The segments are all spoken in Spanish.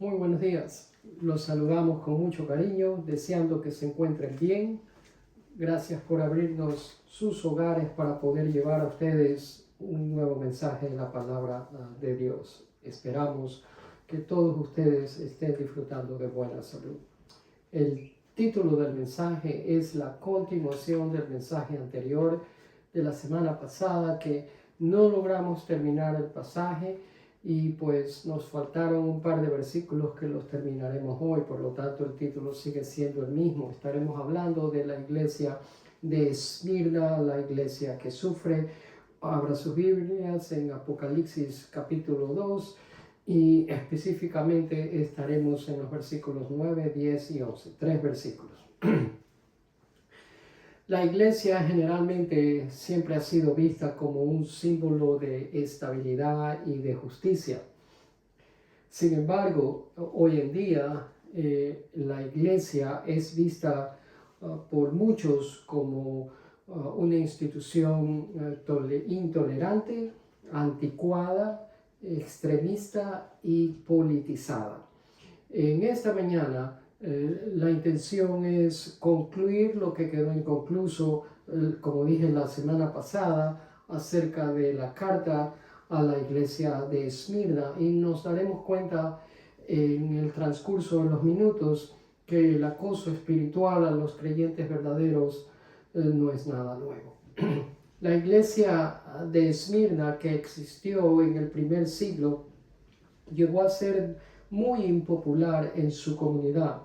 Muy buenos días. Los saludamos con mucho cariño, deseando que se encuentren bien. Gracias por abrirnos sus hogares para poder llevar a ustedes un nuevo mensaje de la palabra de Dios. Esperamos que todos ustedes estén disfrutando de buena salud. El título del mensaje es la continuación del mensaje anterior de la semana pasada, que no logramos terminar el pasaje y pues nos faltaron un par de versículos que los terminaremos hoy. Por lo tanto, el título sigue siendo el mismo. Estaremos hablando de la iglesia de Esmirna, la iglesia que sufre. Abra sus Biblias en Apocalipsis capítulo 2 y específicamente estaremos en los versículos 9, 10 y 11. 3 versículos. La iglesia generalmente siempre ha sido vista como un símbolo de estabilidad y de justicia. Sin embargo, hoy en día la iglesia es vista por muchos como una institución intolerante, anticuada, extremista y politizada. En esta mañana la intención es concluir lo que quedó inconcluso, como dije la semana pasada, acerca de la carta a la iglesia de Esmirna, y nos daremos cuenta en el transcurso de los minutos que el acoso espiritual a los creyentes verdaderos no es nada nuevo. La iglesia de Esmirna, que existió en el primer siglo, llegó a ser muy impopular en su comunidad.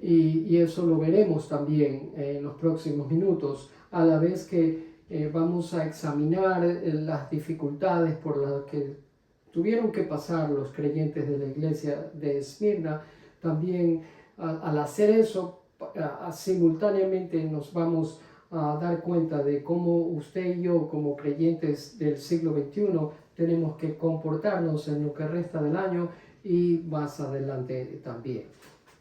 Y eso lo veremos también en los próximos minutos, a la vez que vamos a examinar las dificultades por las que tuvieron que pasar los creyentes de la iglesia de Esmirna. También al hacer eso, simultáneamente nos vamos a dar cuenta de cómo usted y yo, como creyentes del siglo XXI, tenemos que comportarnos en lo que resta del año y más adelante también.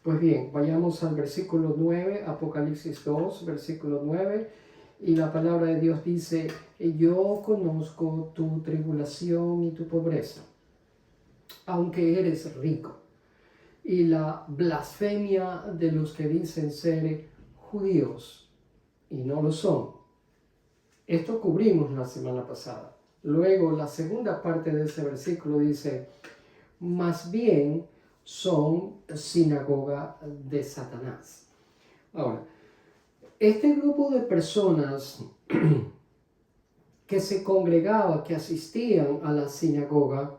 Pues bien, vayamos al versículo 9, Apocalipsis 2, versículo 9, y la palabra de Dios dice: yo conozco tu tribulación y tu pobreza, aunque eres rico, y la blasfemia de los que dicen ser judíos y no lo son. Esto cubrimos la semana pasada. Luego, la segunda parte de ese versículo dice: más bien son sinagoga de Satanás. Ahora, este grupo de personas que se congregaba, que asistían a la sinagoga,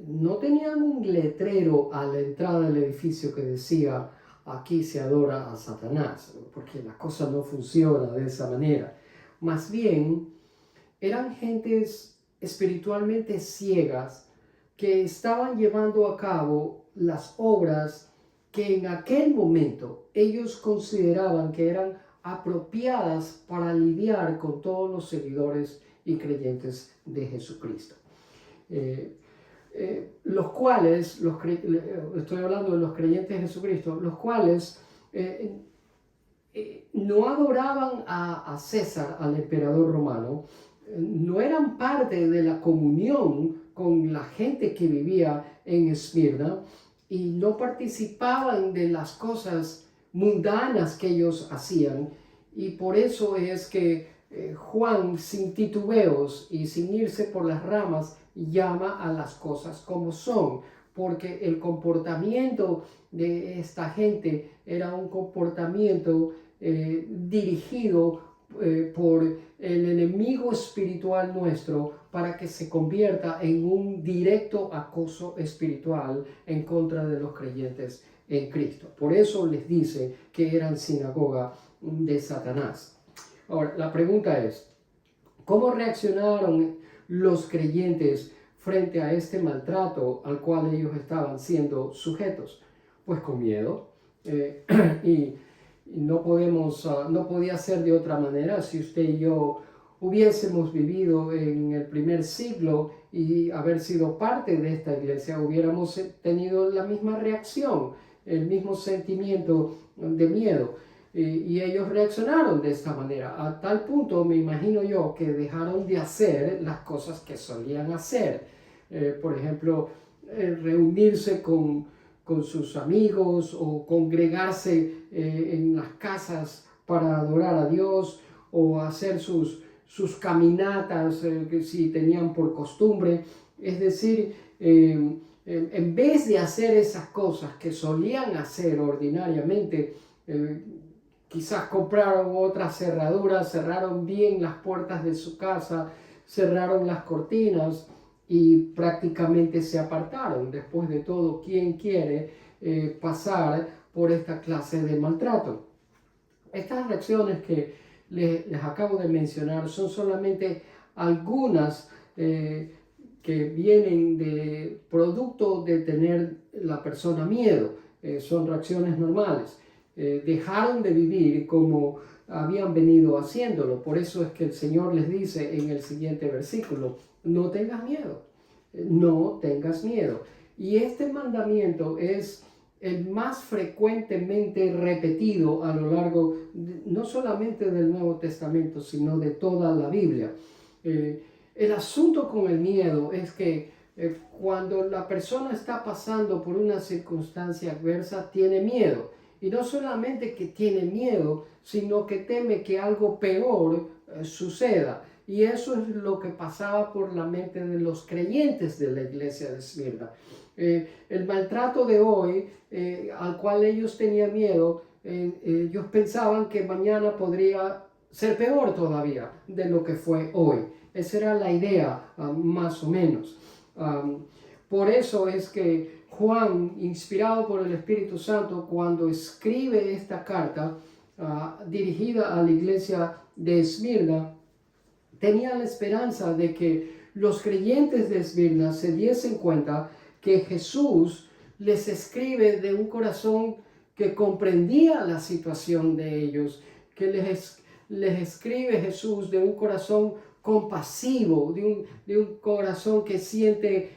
no tenían un letrero a la entrada del edificio que decía: aquí se adora a Satanás, porque la cosa no funciona de esa manera. Más bien, eran gentes espiritualmente ciegas que estaban llevando a cabo las obras que en aquel momento ellos consideraban que eran apropiadas para lidiar con todos los seguidores y creyentes de Jesucristo. Los cuales, estoy hablando de los creyentes de Jesucristo, los cuales no adoraban a César, al emperador romano, no eran parte de la comunión con la gente que vivía en Esmirna y no participaban de las cosas mundanas que ellos hacían. Y por eso es que Juan, sin titubeos y sin irse por las ramas, llama a las cosas como son, porque el comportamiento de esta gente era un comportamiento dirigido por el enemigo espiritual nuestro, para que se convierta en un directo acoso espiritual en contra de los creyentes en Cristo. Por eso les dice que eran sinagoga de Satanás. Ahora, la pregunta es: ¿cómo reaccionaron los creyentes frente a este maltrato al cual ellos estaban siendo sujetos? Pues con miedo. Y no podía ser de otra manera. Si usted y yo hubiésemos vivido en el primer siglo y haber sido parte de esta iglesia, hubiéramos tenido la misma reacción, el mismo sentimiento de miedo. Y ellos reaccionaron de esta manera, a tal punto, me imagino yo, que dejaron de hacer las cosas que solían hacer. Por ejemplo, reunirse con sus amigos o congregarse en las casas para adorar a Dios o hacer sus caminatas que si tenían por costumbre. Es decir, en vez de hacer esas cosas que solían hacer ordinariamente, quizás compraron otras cerraduras, cerraron bien las puertas de su casa, cerraron las cortinas y prácticamente se apartaron. Después de todo, ¿quién quiere pasar por esta clase de maltrato? Estas reacciones que les acabo de mencionar son solamente algunas que vienen de producto de tener la persona miedo. Son reacciones normales. Dejaron de vivir como habían venido haciéndolo. Por eso es que el Señor les dice en el siguiente versículo, no tengas miedo, no tengas miedo. Y este mandamiento es el más frecuentemente repetido a lo largo no solamente del Nuevo Testamento, sino de toda la Biblia. El asunto con el miedo es que cuando la persona está pasando por una circunstancia adversa, tiene miedo. Y no solamente que tiene miedo, sino que teme que algo peor suceda. Y eso es lo que pasaba por la mente de los creyentes de la iglesia de Esmirna. El maltrato de hoy, al cual ellos tenían miedo, ellos pensaban que mañana podría ser peor todavía de lo que fue hoy. Esa era la idea, más o menos. Por eso es que Juan, inspirado por el Espíritu Santo, cuando escribe esta carta dirigida a la iglesia de Esmirna, tenía la esperanza de que los creyentes de Esmirna se diesen cuenta que Jesús les escribe de un corazón que comprendía la situación de ellos, que les escribe Jesús de un corazón compasivo, de un corazón que siente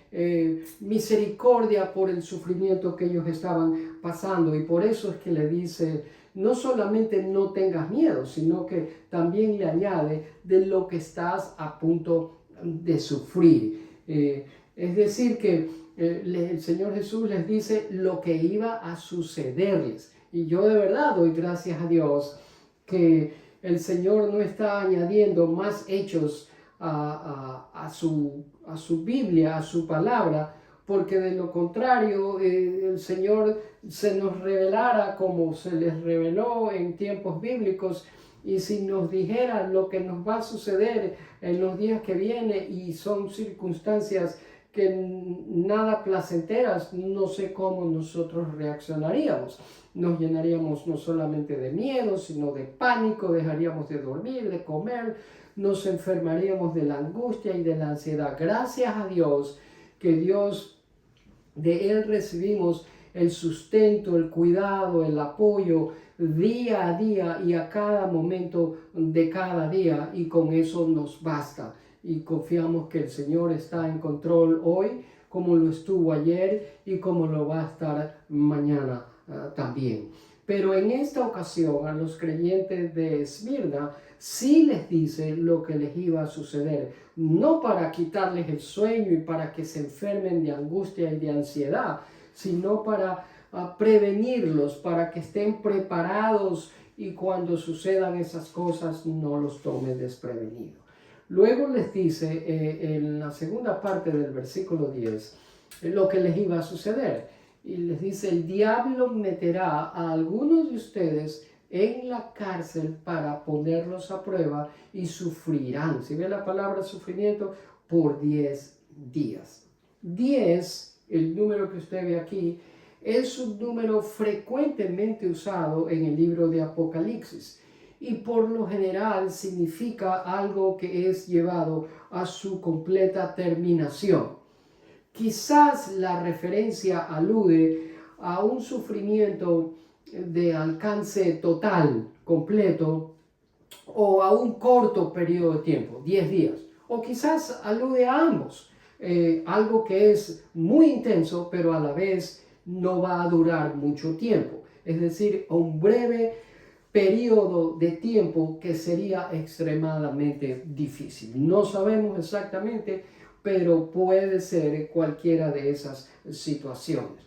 misericordia por el sufrimiento que ellos estaban pasando. Y por eso es que le dice, no solamente no tengas miedo, sino que también le añade de lo que estás a punto de sufrir. Es decir, que el Señor Jesús les dice lo que iba a sucederles. Y yo de verdad doy gracias a Dios que el Señor no está añadiendo más hechos a su Biblia, a su palabra, porque de lo contrario el Señor se nos revelara como se les reveló en tiempos bíblicos, y si nos dijera lo que nos va a suceder en los días que vienen y son circunstancias que nada placenteras, no sé cómo nosotros reaccionaríamos. Nos llenaríamos no solamente de miedo, sino de pánico, dejaríamos de dormir, de comer, nos enfermaríamos de la angustia y de la ansiedad. Gracias a Dios, que Dios, de Él recibimos el sustento, el cuidado, el apoyo día a día y a cada momento de cada día, y con eso nos basta. Y confiamos que el Señor está en control hoy, como lo estuvo ayer y como lo va a estar mañana también. Pero en esta ocasión a los creyentes de Esmirna sí les dice lo que les iba a suceder, no para quitarles el sueño y para que se enfermen de angustia y de ansiedad, sino para prevenirlos, para que estén preparados y cuando sucedan esas cosas no los tomen desprevenidos. Luego les dice en la segunda parte del versículo 10 lo que les iba a suceder. Y les dice, el diablo meterá a algunos de ustedes en la cárcel para ponerlos a prueba y sufrirán. Si ve la palabra sufrimiento, por 10 días. 10, el número que usted ve aquí, es un número frecuentemente usado en el libro de Apocalipsis. Y por lo general significa algo que es llevado a su completa terminación. Quizás la referencia alude a un sufrimiento de alcance total, completo, o a un corto periodo de tiempo, 10 días. O quizás alude a ambos, algo que es muy intenso, pero a la vez no va a durar mucho tiempo. Es decir, un breve periodo de tiempo que sería extremadamente difícil. No sabemos exactamente pero puede ser cualquiera de esas situaciones.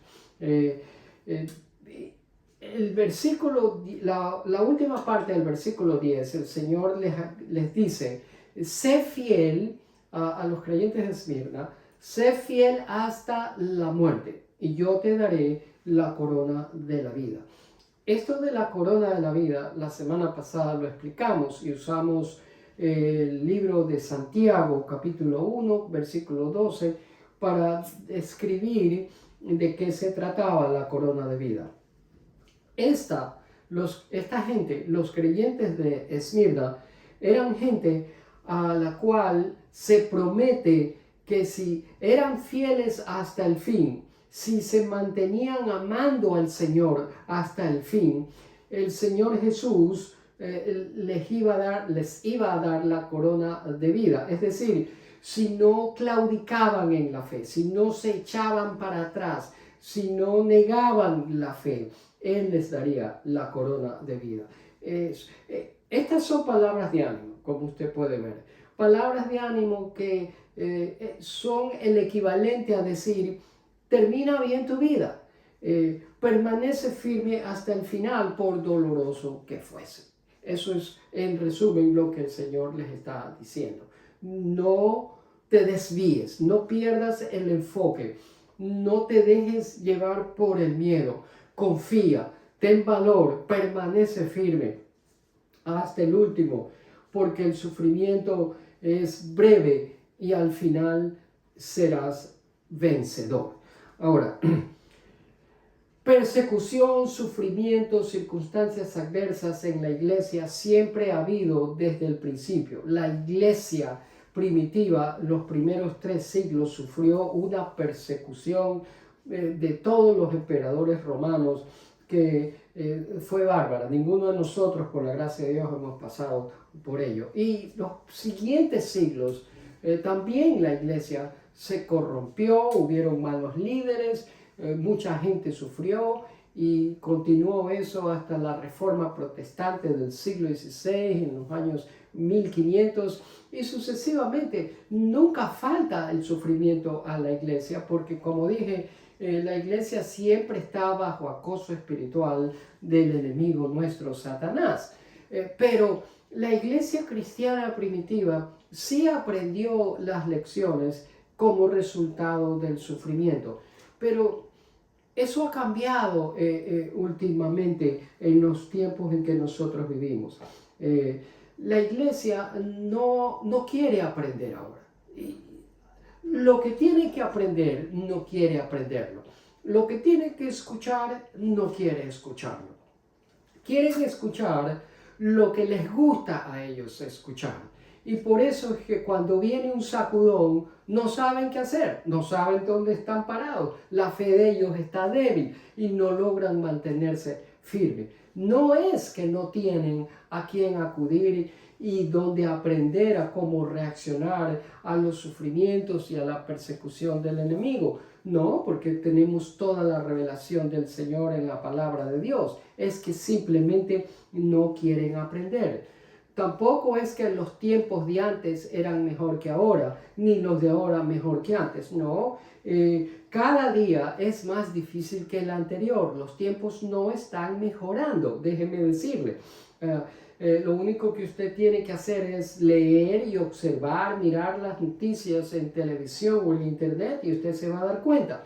El versículo, la última parte del versículo 10, el Señor les dice, sé fiel a los creyentes de Esmirna, sé fiel hasta la muerte y yo te daré la corona de la vida. Esto de la corona de la vida, la semana pasada lo explicamos y usamos el libro de Santiago, capítulo 1, versículo 12, para escribir de qué se trataba la corona de vida. Esta gente, los creyentes de Esmirna, eran gente a la cual se promete que si eran fieles hasta el fin, si se mantenían amando al Señor hasta el fin, el Señor Jesús les iba a dar la corona de vida. Es decir, si no claudicaban en la fe, si no se echaban para atrás, si no negaban la fe, Él les daría la corona de vida. Estas son palabras de ánimo, como usted puede ver. Palabras de ánimo que son el equivalente a decir, termina bien tu vida, permanece firme hasta el final por doloroso que fuese. Eso es en resumen lo que el Señor les está diciendo. No te desvíes, no pierdas el enfoque, no te dejes llevar por el miedo, confía, ten valor, permanece firme hasta el último, porque el sufrimiento es breve y al final serás vencedor. Ahora, persecución, sufrimiento, circunstancias adversas en la iglesia siempre ha habido desde el principio. La iglesia primitiva, los primeros 3 siglos, sufrió una persecución de todos los emperadores romanos que fue bárbara. Ninguno de nosotros, por la gracia de Dios, hemos pasado por ello. Y los siguientes siglos, también la iglesia se corrompió, hubieron malos líderes, mucha gente sufrió y continuó eso hasta la Reforma Protestante del siglo XVI, en los años 1500, y sucesivamente. Nunca falta el sufrimiento a la iglesia, porque como dije, la iglesia siempre está bajo acoso espiritual del enemigo nuestro, Satanás. Pero la iglesia cristiana primitiva sí aprendió las lecciones como resultado del sufrimiento. Pero eso ha cambiado últimamente en los tiempos en que nosotros vivimos. La iglesia no quiere aprender ahora. Lo que tiene que aprender no quiere aprenderlo. Lo que tiene que escuchar no quiere escucharlo. Quieren escuchar lo que les gusta a ellos escuchar. Y por eso es que cuando viene un sacudón, no saben qué hacer, no saben dónde están parados. La fe de ellos está débil y no logran mantenerse firmes. No es que no tienen a quién acudir y donde aprender a cómo reaccionar a los sufrimientos y a la persecución del enemigo. No, porque tenemos toda la revelación del Señor en la palabra de Dios. Es que simplemente no quieren aprender. Tampoco es que los tiempos de antes eran mejor que ahora, ni los de ahora mejor que antes. No, cada día es más difícil que el anterior. Los tiempos no están mejorando, déjeme decirle. Lo único que usted tiene que hacer es leer y observar, mirar las noticias en televisión o en internet y usted se va a dar cuenta.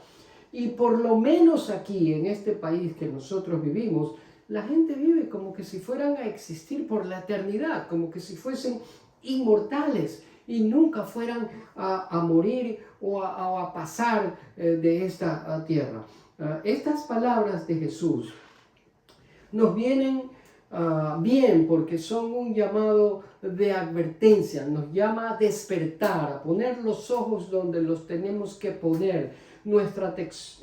Y por lo menos aquí, en este país que nosotros vivimos, la gente vive como que si fueran a existir por la eternidad, como que si fuesen inmortales y nunca fueran a morir o a pasar de esta tierra. Estas palabras de Jesús nos vienen bien porque son un llamado de advertencia, nos llama a despertar, a poner los ojos donde los tenemos que poner, nuestra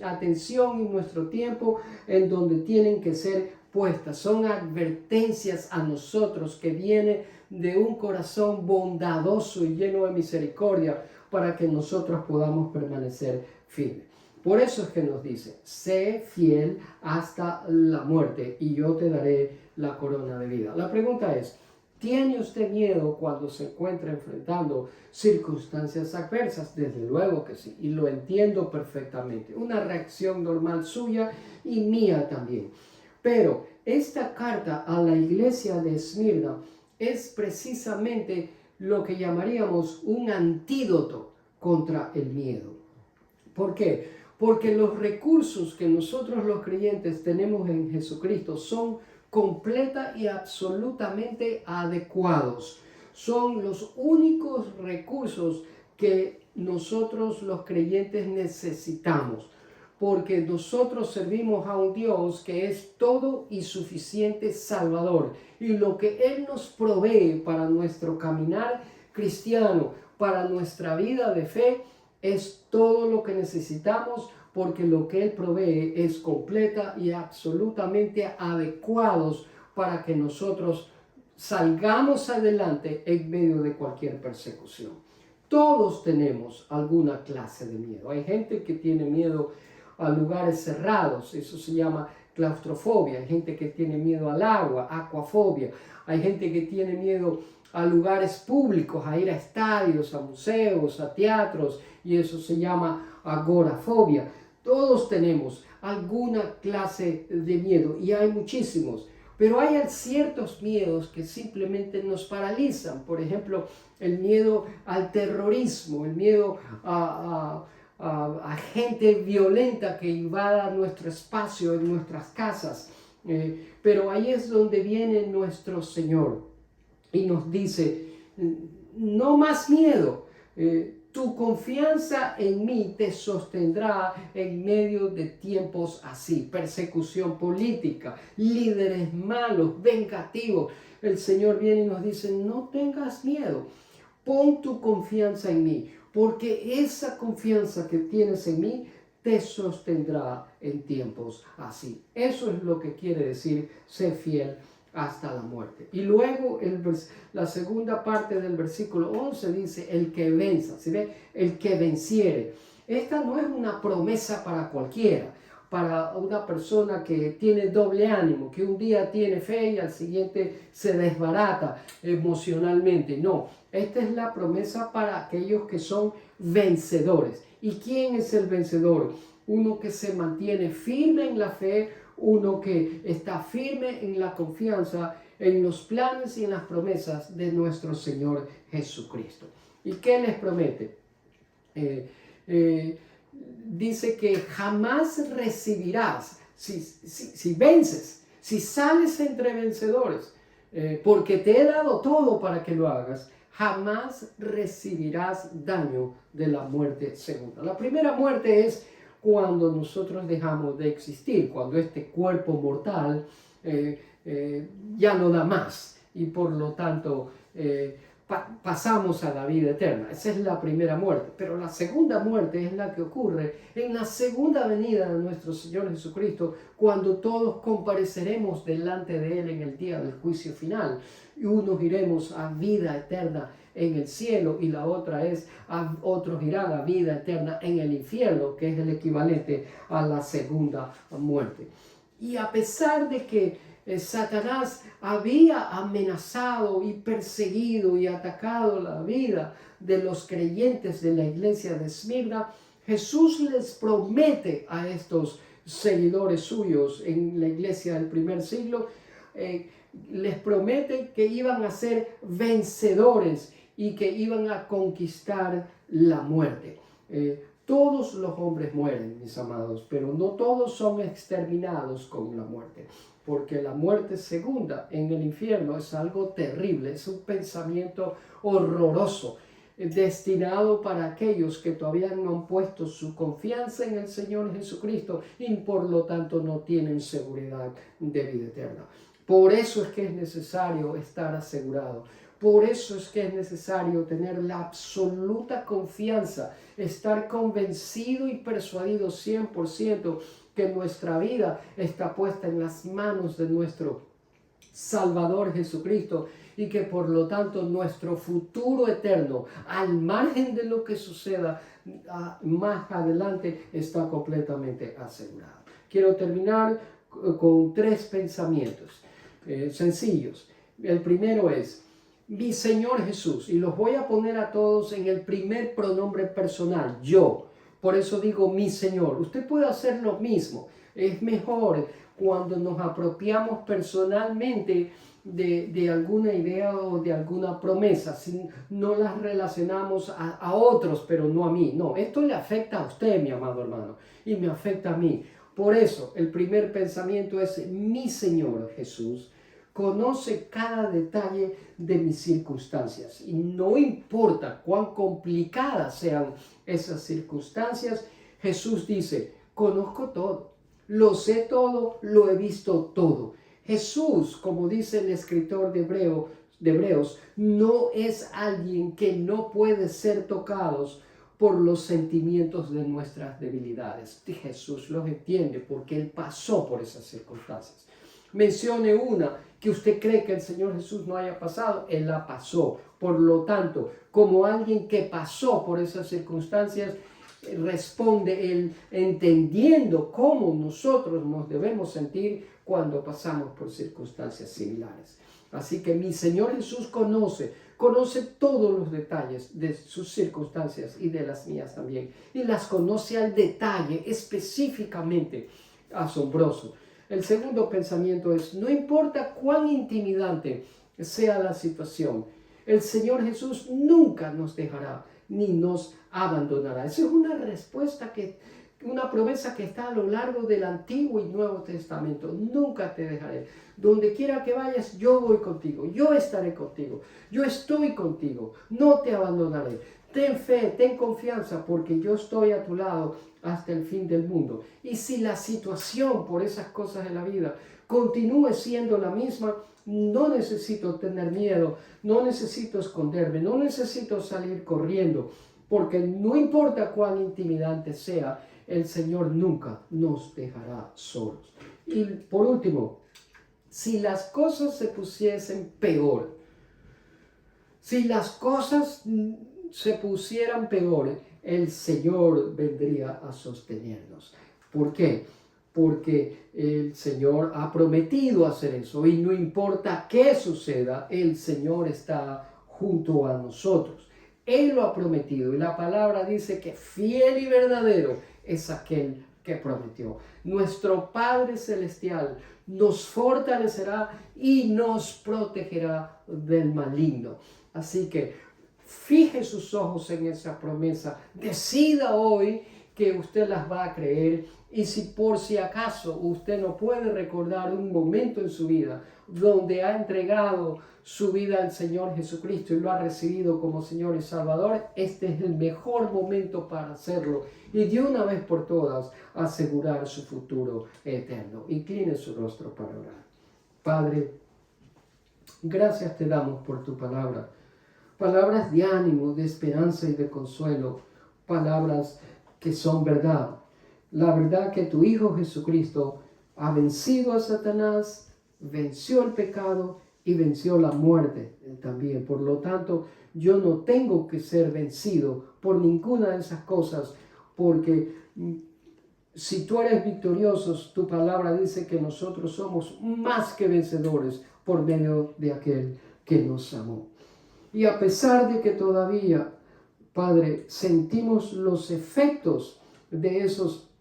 atención y nuestro tiempo en donde tienen que ser puestas. Son advertencias a nosotros que vienen de un corazón bondadoso y lleno de misericordia para que nosotros podamos permanecer firmes. Por eso es que nos dice, sé fiel hasta la muerte y yo te daré la corona de vida. La pregunta es, ¿Tiene usted miedo cuando se encuentra enfrentando circunstancias adversas? Desde luego que sí, y lo entiendo perfectamente. Una reacción normal suya y mía también. Pero esta carta a la iglesia de Esmirna es precisamente lo que llamaríamos un antídoto contra el miedo. ¿Por qué? Porque los recursos que nosotros los creyentes tenemos en Jesucristo son completa y absolutamente adecuados. Son los únicos recursos que nosotros los creyentes necesitamos, porque nosotros servimos a un Dios que es todo y suficiente Salvador, y lo que Él nos provee para nuestro caminar cristiano, para nuestra vida de fe, es todo lo que necesitamos, porque lo que Él provee es completa y absolutamente adecuados para que nosotros salgamos adelante en medio de cualquier persecución. Todos tenemos alguna clase de miedo. Hay gente que tiene miedo a lugares cerrados, eso se llama claustrofobia. Hay gente que tiene miedo al agua, aquafobia. Hay gente que tiene miedo a lugares públicos, a ir a estadios, a museos, a teatros, y eso se llama agorafobia. Todos tenemos alguna clase de miedo y hay muchísimos, pero hay ciertos miedos que simplemente nos paralizan. Por ejemplo, el miedo al terrorismo, el miedo a gente violenta que invada nuestro espacio en nuestras casas. Pero ahí es donde viene nuestro Señor y nos dice, no más miedo. Tu confianza en mí te sostendrá en medio de tiempos así, persecución política, líderes malos, vengativos. El Señor viene y nos dice, no tengas miedo, pon tu confianza en mí, porque esa confianza que tienes en mí te sostendrá en tiempos así. Eso es lo que quiere decir ser fiel hasta la muerte. Y luego la segunda parte del versículo 11 dice, el que venza, ¿sí ve? El que venciere. Esta no es una promesa para cualquiera, para una persona que tiene doble ánimo, que un día tiene fe y al siguiente se desbarata emocionalmente. No, esta es la promesa para aquellos que son vencedores. ¿Y quién es el vencedor? Uno que se mantiene firme en la fe, uno que está firme en la confianza en los planes y en las promesas de nuestro Señor Jesucristo. ¿Y qué les promete? Dice que jamás recibirás, si vences, si sales entre vencedores, porque te he dado todo para que lo hagas, jamás recibirás daño de la muerte segunda. La primera muerte es cuando nosotros dejamos de existir, cuando este cuerpo mortal ya no da más y por lo tanto pasamos a la vida eterna. Esa es la primera muerte. Pero la segunda muerte es la que ocurre en la segunda venida de nuestro Señor Jesucristo, cuando todos compareceremos delante de Él en el día del juicio final. Y unos iremos a vida eterna en el cielo y la otra es, otros irán a vida eterna en el infierno, que es el equivalente a la segunda muerte. Y a pesar de que Satanás había amenazado y perseguido y atacado la vida de los creyentes de la iglesia de Esmirna, Jesús les promete a estos seguidores suyos en la iglesia del primer siglo, les promete que iban a ser vencedores y que iban a conquistar la muerte. Todos los hombres mueren, mis amados, pero no todos son exterminados con la muerte, porque la muerte segunda en el infierno es algo terrible, es un pensamiento horroroso, destinado para aquellos que todavía no han puesto su confianza en el Señor Jesucristo y por lo tanto no tienen seguridad de vida eterna. Por eso es que es necesario estar asegurado. Por eso es que es necesario tener la absoluta confianza, estar convencido y persuadido 100% que nuestra vida está puesta en las manos de nuestro Salvador Jesucristo y que por lo tanto nuestro futuro eterno, al margen de lo que suceda más adelante, está completamente asegurado. Quiero terminar con 3 pensamientos sencillos. El primero es, mi Señor Jesús, y los voy a poner a todos en el primer pronombre personal, yo. Por eso digo mi Señor. Usted puede hacer lo mismo. Es mejor cuando nos apropiamos personalmente de alguna idea o de alguna promesa, si no las relacionamos a otros, pero no a mí. No, esto le afecta a usted, mi amado hermano, y me afecta a mí. Por eso, el primer pensamiento es mi Señor Jesús conoce cada detalle de mis circunstancias y no importa cuán complicadas sean esas circunstancias, Jesús dice, conozco todo, lo sé todo, lo he visto todo. Jesús, como dice el escritor de Hebreos, no es alguien que no puede ser tocados por los sentimientos de nuestras debilidades. Jesús los entiende porque Él pasó por esas circunstancias. Mencione una que usted cree que el Señor Jesús no haya pasado, Él la pasó. Por lo tanto, como alguien que pasó por esas circunstancias, responde Él entendiendo cómo nosotros nos debemos sentir cuando pasamos por circunstancias similares. Así que mi Señor Jesús conoce todos los detalles de sus circunstancias y de las mías también. Y las conoce al detalle, específicamente. Asombroso. El segundo pensamiento es, no importa cuán intimidante sea la situación, el Señor Jesús nunca nos dejará ni nos abandonará. Esa es una respuesta una promesa que está a lo largo del Antiguo y Nuevo Testamento. Nunca te dejaré. Donde quiera que vayas, yo voy contigo. Yo estaré contigo. Yo estoy contigo. No te abandonaré. Ten fe, ten confianza, porque yo estoy a tu lado hasta el fin del mundo. Y si la situación por esas cosas de la vida continúe siendo la misma, no necesito tener miedo, no necesito esconderme, no necesito salir corriendo, porque no importa cuán intimidante sea, el Señor nunca nos dejará solos. Y por último, si las cosas se pusiesen peor, si las cosas se pusieran peor, el Señor vendría a sostenernos. ¿Por qué? Porque el Señor ha prometido hacer eso y no importa qué suceda, el Señor está junto a nosotros. Él lo ha prometido y la palabra dice que fiel y verdadero es aquel que prometió. Nuestro Padre Celestial nos fortalecerá y nos protegerá del maligno. Así que fije sus ojos en esa promesa. Decida hoy que usted las va a creer. Y si por si acaso usted no puede recordar un momento en su vida donde ha entregado su vida al Señor Jesucristo y lo ha recibido como Señor y Salvador, este es el mejor momento para hacerlo y de una vez por todas asegurar su futuro eterno. Incline su rostro para orar. Padre, gracias te damos por tu palabra. Palabras de ánimo, de esperanza y de consuelo. Palabras que son verdad. La verdad que tu Hijo Jesucristo ha vencido a Satanás, venció el pecado y venció la muerte también. Por lo tanto, yo no tengo que ser vencido por ninguna de esas cosas, porque si tú eres victorioso, tu palabra dice que nosotros somos más que vencedores por medio de aquel que nos amó. Y a pesar de que todavía, Padre, sentimos los efectos de esos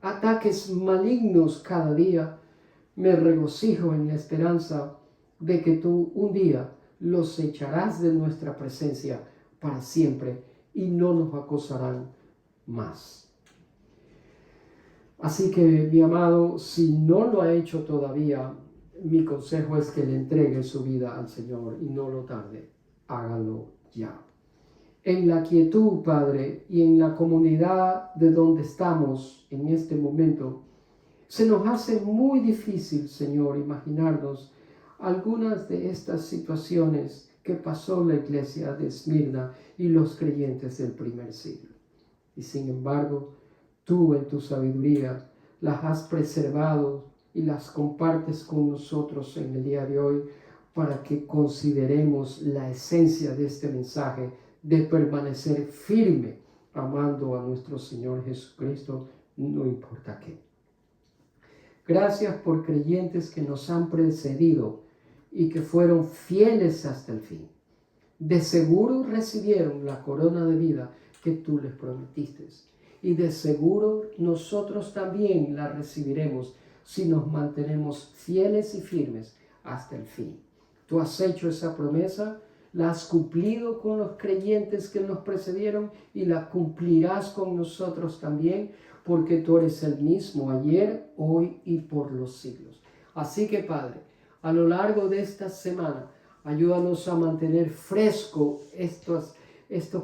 ataques malignos cada día, me regocijo en la esperanza de que tú un día los echarás de nuestra presencia para siempre y no nos acosarán más. Así que, mi amado, si no lo ha hecho todavía, mi consejo es que le entregue su vida al Señor y no lo tarde. Hágalo ya. En la quietud, Padre, y en la comunidad de donde estamos en este momento, se nos hace muy difícil, Señor, imaginarnos algunas de estas situaciones que pasó la iglesia de Esmirna y los creyentes del primer siglo. Y sin embargo, tú en tu sabiduría las has preservado y las compartes con nosotros en el día de hoy para que consideremos la esencia de este mensaje de permanecer firme amando a nuestro Señor Jesucristo, no importa qué. Gracias por creyentes que nos han precedido y que fueron fieles hasta el fin. De seguro recibieron la corona de vida que tú les prometiste. Y de seguro nosotros también la recibiremos si nos mantenemos fieles y firmes hasta el fin. Tú has hecho esa promesa, la has cumplido con los creyentes que nos precedieron y la cumplirás con nosotros también, porque tú eres el mismo ayer, hoy y por los siglos. Así que, Padre, a lo largo de esta semana, ayúdanos a mantener fresco estos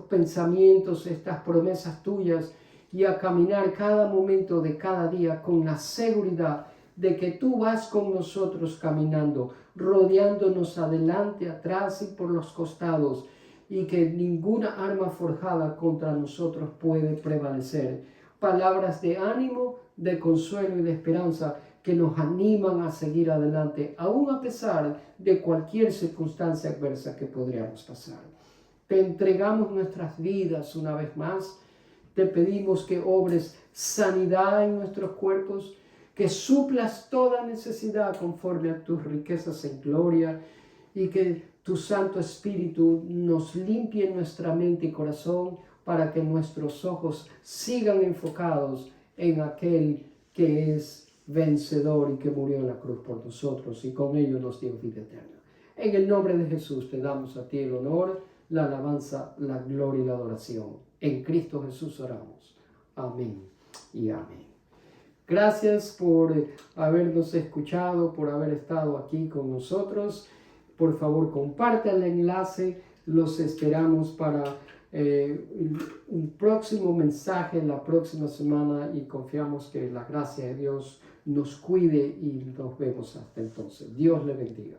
pensamientos, estas promesas tuyas, y a caminar cada momento de cada día con la seguridad de que tú vas con nosotros caminando, rodeándonos adelante, atrás y por los costados, y que ninguna arma forjada contra nosotros puede prevalecer. Palabras de ánimo, de consuelo y de esperanza que nos animan a seguir adelante, aun a pesar de cualquier circunstancia adversa que podríamos pasar. Te entregamos nuestras vidas una vez más. Te pedimos que obres sanidad en nuestros cuerpos, que suplas toda necesidad conforme a tus riquezas en gloria, y que tu Santo Espíritu nos limpie nuestra mente y corazón para que nuestros ojos sigan enfocados en aquel que es vencedor y que murió en la cruz por nosotros y con ello nos dio vida eterna. En el nombre de Jesús te damos a ti el honor, la alabanza, la gloria y la adoración. En Cristo Jesús oramos. Amén y amén. Gracias por habernos escuchado, por haber estado aquí con nosotros. Por favor, comparte el enlace. Los esperamos para un próximo mensaje la próxima semana y confiamos que la gracia de Dios nos cuide y nos vemos hasta entonces. Dios le bendiga.